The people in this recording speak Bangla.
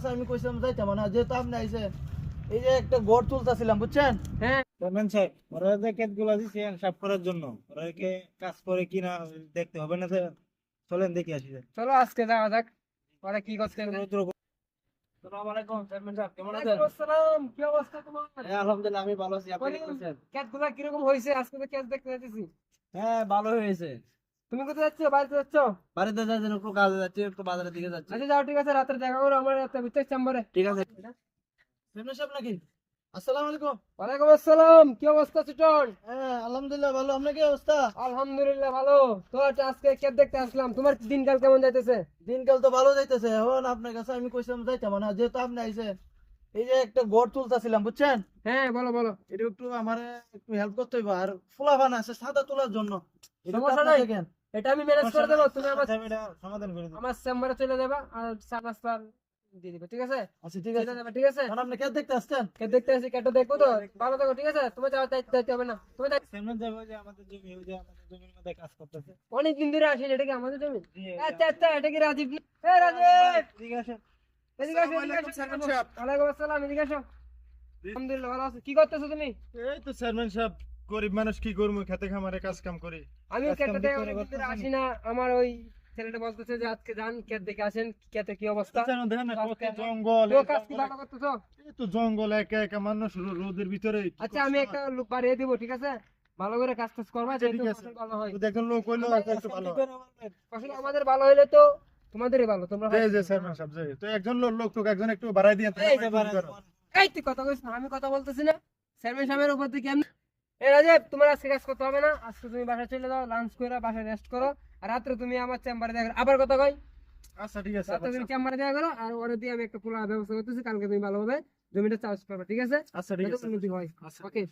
কাছে আমি কইছিলাম যাইতাম না, যেহেতু আপনি আইছেন এই যে একটা গড় তুলতাছিলাম বুঝছেন। হ্যাঁ চেয়ারম্যান সাহেব, ওরা যে ক্ষেতগুলো দিচ্ছেন সাফ করার জন্য, ওরাকে কাজ করে কিনা দেখতে হবে না স্যার? চলেন দেখি আসি স্যার। চলো আজকে যাওয়া যাক, ওরা কি করছে। আসসালামু আলাইকুম চেয়ারম্যান সাহেব, কেমন আছেন? ওয়ালাইকুম আসসালাম, কি অবস্থা তোমার? হ্যাঁ আলহামদুলিল্লাহ, আমি ভালো আছি। আপনি কেমন আছেন? ক্যাটগুলা কিরকম হয়েছে? আজকে তো ক্যাচ দেখতে যাচ্ছি। হ্যাঁ ভালো হয়েছে। তুমি কোথায় যাচ্ছ? বাড়িতে যাচ্ছ? বাড়িতে যাচ্ছেন, একটু কাজে যাচ্ছি, একটু বাজারের দিকে যাচ্ছি। আচ্ছা যাও, ঠিক আছে, রাত্রে দেখা করো আমার একটা বিশেষ চেম্বারে। ঠিক আছে। চেয়ারম্যান সাহেব নাকি? আসসালামু আলাইকুম। ওয়ালাইকুম আসসালাম, কি অবস্থা ছোটন? হ্যাঁ আলহামদুলিল্লাহ ভালো, আপনার কি অবস্থা? আলহামদুলিল্লাহ ভালো। তো আজকে ক্যাট দেখতে আসলাম, তোমার দিনকাল কেমন যাইতেছে? দিনকাল তো ভালো যাইতেছে। এখন আপনার কাছে আমি কইছিলাম যাইতাম না, যেহেতু আপনি আইছেন এই যে একটা গড় তুলতাছিলাম বুঝছেন। হ্যাঁ বলো বলো। এটা একটু আমার একটু হেল্প করতে হইব, আর ফুলাফান আছে সাদা তোলার জন্য। এটা একটু সমস্যা আপনি নাই, দেখেন। এটা আমি ম্যানেজ করে দেবো। তুমি আমার আচ্ছা, আমি এটা সমাধান করে দেব। আমার চেম্বারে চলে যাবা আর চা নাস্তা দিয়ে দিবে, ঠিক আছে? আচ্ছা ঠিক চলে আছে। যাবে, ঠিক আছে? এখন আপনি কে দেখতে আসছেন? ক্যাট দেখতে আসি, ক্যাটটা দেখবো তো। ভালো থাকো, ঠিক আছে? তুমি যাওয়ার দায়িত্ব হবে না, তুমি চেয়ারম্যান সাহেব, ওই যে আমাদের জমি, ওই যে আমাদের জমির মধ্যে কাজ করতেছে। অনেকদিন ধরে আসেন, এটা কি আমাদের জমি? জি, আচ্ছা আচ্ছা, এটা কি রাজীব? এ রাজীব, ঠিক আছে। এদিকে আসো, এদিকে আসো। ওয়ালাইকুম আসসালাম, এদিকে আসো। আলহামদুলিল্লাহ ভালো আছো। কি করতেছো তুমি? এই তো চেয়ারম্যান সাহেব, গরিব মানুষ কি করবো, খেতে খামারে কাজ কাম করি। আমি কাজ কাম ক্যাটটা দেখে করে অনেকদিন ধরে করতেছেন? আসি না। আমার ওই ছেলেটা বলতেছে যে আজকে যান ক্যাট দেখে আসেন, ক্যাটে কি অবস্থা। চেয়ারম্যান দেখেন না, কত আজকে জঙ্গল, তো এই কাজ কি জঙ্গলে- ভালো করতেছো? এই তো জঙ্গল, একা একা মানুষ রোদের ভিতরে কি আচ্ছা কষ্ট আমি হয়। একটা লোক বাড়িয়ে দিব, ঠিক আছে? ভালো করে কাজ টাজ করবা, আচ্ছা, যেহেতু ঠিক আছে। ফসল ভালো হয়। যদি একজন লোক হইলো একটু ভালো হয়। ফসল আমাদের ভালো হইলে তো তোমাদেরই ভালো, তোমরা জি জি চেয়ারম্যান সাহেব, জি। তো একজন লোক তো একজন একটু বাড়াই দিয়ে এই যে এই তুই কথা কইছ না, আমি কথা বলতেছি না। চেয়ারম্যান সাহেবের উপর থেকে কেমন? এ রাজীব, তোমার আজকে কাজ করতে হবে না। আজকে তুমি বাসায় চলে যাও, লাঞ্চ করে বাসায় রেস্ট করো। আর রাত্রে তুমি আমার চেম্বারে দেখা করো। আবার কথা কই, আচ্ছা ঠিক আছে। রাত্রে তুমি চেম্বারে দেখা করো। আর ওরে দিয়ে আমি একটা পুরো ব্যবস্থা করতেছি, কালকে তুমি ভালোভাবে জমিটা চাষ করবে, ঠিক আছে? আচ্ছা ঠিক যাতে আছে। উন্নতি হয়। আচ্ছা। ওকে।